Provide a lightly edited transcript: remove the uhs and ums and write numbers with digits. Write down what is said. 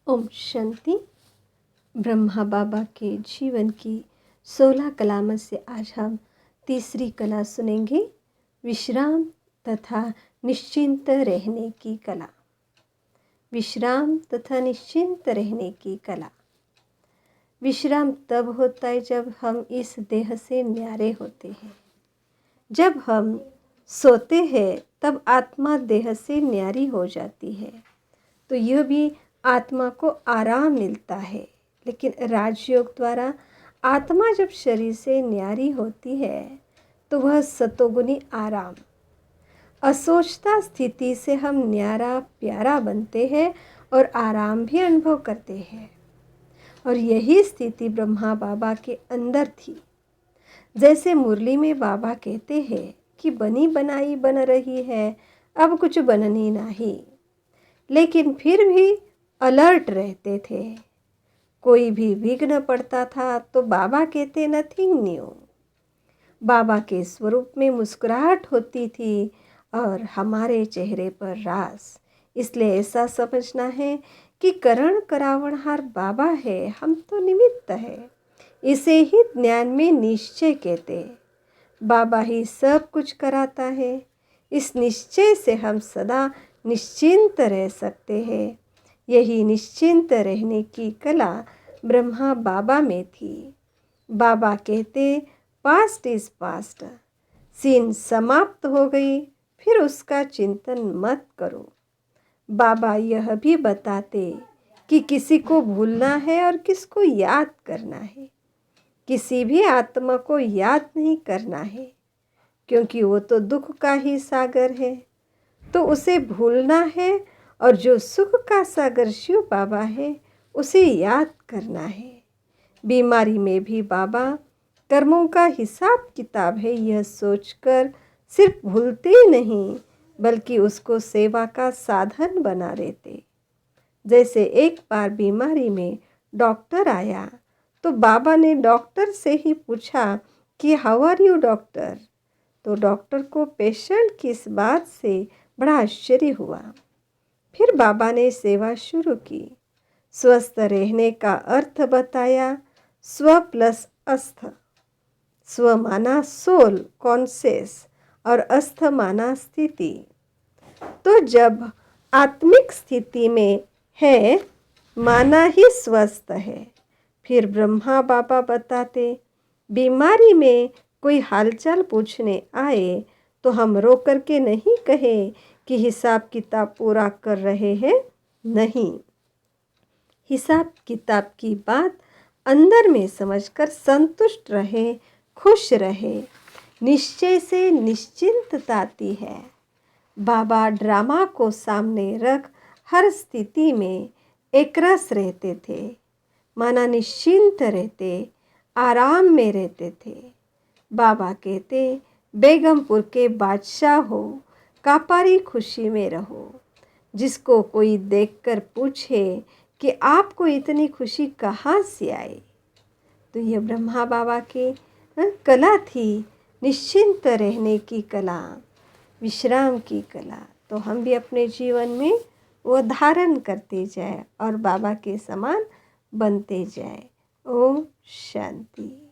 ओम शांति। ब्रह्मा बाबा के जीवन की 16 कलामों से आज हम तीसरी कला सुनेंगे, विश्राम तथा निश्चिंत रहने की कला। विश्राम तथा निश्चिंत रहने की कला। विश्राम तब होता है जब हम इस देह से न्यारे होते हैं। जब हम सोते हैं तब आत्मा देह से न्यारी हो जाती है, तो यह भी आत्मा को आराम मिलता है। लेकिन राजयोग द्वारा आत्मा जब शरीर से न्यारी होती है तो वह सतोगुनी आराम, असोचता स्थिति से हम न्यारा प्यारा बनते हैं और आराम भी अनुभव करते हैं। और यही स्थिति ब्रह्मा बाबा के अंदर थी। जैसे मुरली में बाबा कहते हैं कि बनी बनाई बन रही है, अब कुछ बननी नहीं, लेकिन फिर भी अलर्ट रहते थे। कोई भी विघ्न पड़ता था तो बाबा कहते नथिंग न्यू। बाबा के स्वरूप में मुस्कुराहट होती थी और हमारे चेहरे पर रास। इसलिए ऐसा समझना है कि करण करावणहार बाबा है, हम तो निमित्त है। इसे ही ज्ञान में निश्चय कहते। बाबा ही सब कुछ कराता है। इस निश्चय से हम सदा निश्चिंत रह सकते हैं। यही निश्चिंत रहने की कला ब्रह्मा बाबा में थी। बाबा कहते पास्ट इज पास्ट, सीन समाप्त हो गई, फिर उसका चिंतन मत करो। बाबा यह भी बताते कि किसी को भूलना है और किसको याद करना है। किसी भी आत्मा को याद नहीं करना है, क्योंकि वो तो दुख का ही सागर है, तो उसे भूलना है। और जो सुख का सागर शिव बाबा है, उसे याद करना है। बीमारी में भी बाबा कर्मों का हिसाब किताब है, यह सोचकर सिर्फ भूलते ही नहीं, बल्कि उसको सेवा का साधन बना देते। जैसे एक बार बीमारी में डॉक्टर आया तो बाबा ने डॉक्टर से ही पूछा कि हाउ आर यू डॉक्टर। तो डॉक्टर को पेशेंट की इस बात से बड़ा आश्चर्य हुआ। फिर बाबा ने सेवा शुरू की। स्वस्थ रहने का अर्थ बताया, स्व प्लस अस्थ। स्व माना सोल कॉन्शियस और अस्थ माना स्थिति। तो जब आत्मिक स्थिति में है माना ही स्वस्थ है। फिर ब्रह्मा बाबा बताते, बीमारी में कोई हालचाल पूछने आए तो हम रो करके नहीं कहे कि हिसाब किताब पूरा कर रहे हैं, नहीं। हिसाब किताब की बात अंदर में समझकर संतुष्ट रहे, खुश रहे। निश्चय से निश्चिंतता आती है। बाबा ड्रामा को सामने रख हर स्थिति में एकरस रहते थे, माना निश्चिंत रहते, आराम में रहते थे। बाबा कहते बेगमपुर के बादशाह हो, कापारी खुशी में रहो। जिसको कोई देखकर पूछे कि आपको इतनी खुशी कहाँ से आई, तो यह ब्रह्मा बाबा की कला थी, निश्चिंत रहने की कला, विश्राम की कला। तो हम भी अपने जीवन में वो धारण करते जाए और बाबा के समान बनते जाए। ओम शांति।